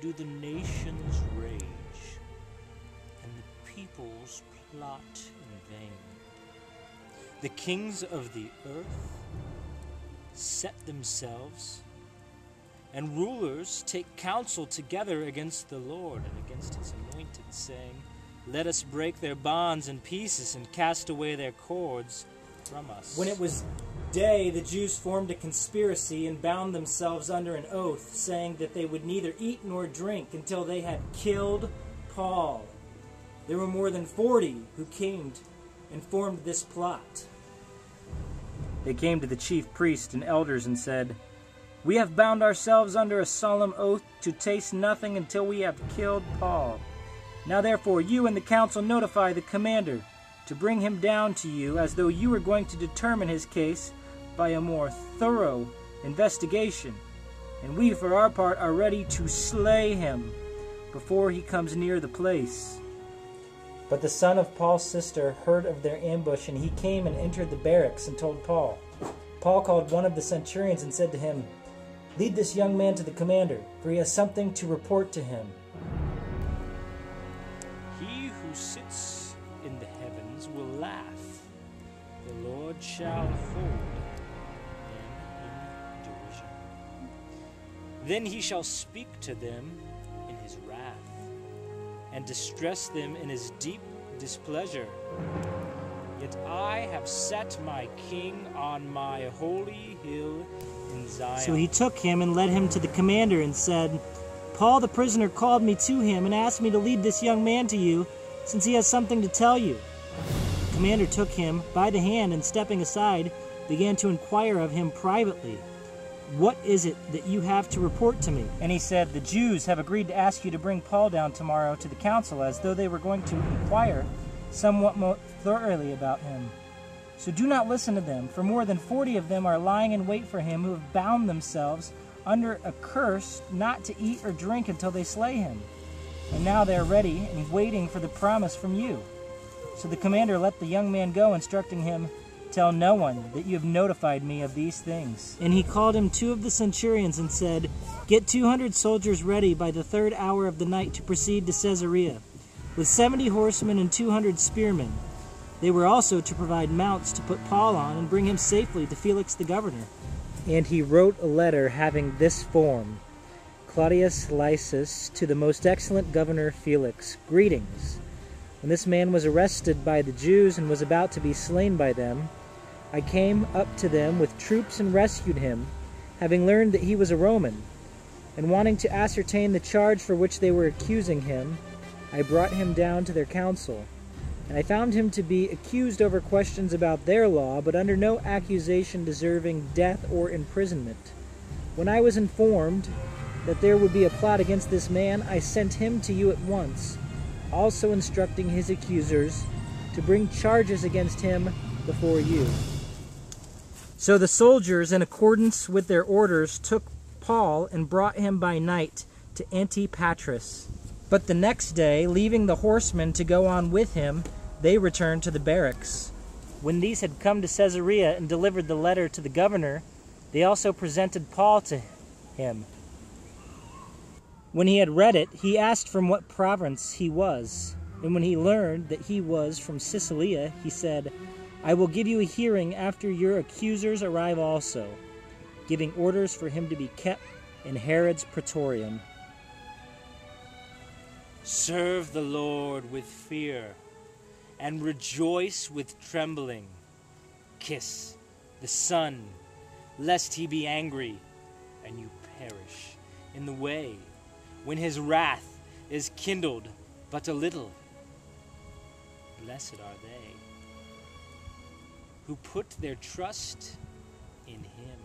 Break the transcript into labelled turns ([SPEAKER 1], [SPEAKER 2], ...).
[SPEAKER 1] do the nations rage, and the peoples plot in vain. The kings of the earth set themselves, and rulers take counsel together against the Lord and against his anointed, saying, Let us break their bonds in pieces and cast away their cords from us.
[SPEAKER 2] When it was day, the Jews formed a conspiracy and bound themselves under an oath, saying that they would neither eat nor drink until they had killed Paul. There were more than 40 who came and formed this plot. They came to the chief priests and elders and said, We have bound ourselves under a solemn oath to taste nothing until we have killed Paul. Now therefore you and the council notify the commander to bring him down to you, as though you were going to determine his case by a more thorough investigation. And we for our part are ready to slay him before he comes near the place. But the son of Paul's sister heard of their ambush, and he came and entered the barracks and told Paul. Paul called one of the centurions and said to him, Lead this young man to the commander, for he has something to report to him.
[SPEAKER 1] He who sits in the heavens will laugh. The Lord shall hold them in derision. Then he shall speak to them in his wrath, and distress them in his deep displeasure. Yet I have set my king on my holy hill in Zion.
[SPEAKER 2] So he took him and led him to the commander and said, Paul the prisoner called me to him and asked me to lead this young man to you, since he has something to tell you. The commander took him by the hand and, stepping aside, began to inquire of him privately, What is it that you have to report to me? And he said, The Jews have agreed to ask you to bring Paul down tomorrow to the council, as though they were going to inquire somewhat more thoroughly about him. So do not listen to them, for more than 40 of them are lying in wait for him, who have bound themselves under a curse not to eat or drink until they slay him. And now they are ready and waiting for the promise from you. So the commander let the young man go, instructing him, Tell no one that you have notified me of these things. And he called him 2 of the centurions and said, Get 200 soldiers ready by the 3rd hour of the night to proceed to Caesarea, with 70 horsemen and 200 spearmen. They were also to provide mounts to put Paul on and bring him safely to Felix the governor. And he wrote a letter having this form, Claudius Lysis, to the most excellent governor Felix, Greetings. When this man was arrested by the Jews and was about to be slain by them, I came up to them with troops and rescued him, having learned that he was a Roman. And wanting to ascertain the charge for which they were accusing him, I brought him down to their council. And I found him to be accused over questions about their law, but under no accusation deserving death or imprisonment. When I was informed that there would be a plot against this man, I sent him to you at once, also instructing his accusers to bring charges against him before you. So the soldiers, in accordance with their orders, took Paul and brought him by night to Antipatris. But the next day, leaving the horsemen to go on with him, they returned to the barracks. When these had come to Caesarea and delivered the letter to the governor, they also presented Paul to him. When he had read it, he asked from what province he was. And when he learned that he was from Cilicia, he said, I will give you a hearing after your accusers arrive also, giving orders for him to be kept in Herod's praetorium.
[SPEAKER 1] Serve the Lord with fear, and rejoice with trembling. Kiss the Son, lest he be angry, and you perish in the way, when his wrath is kindled but a little. Blessed are they who put their trust in him.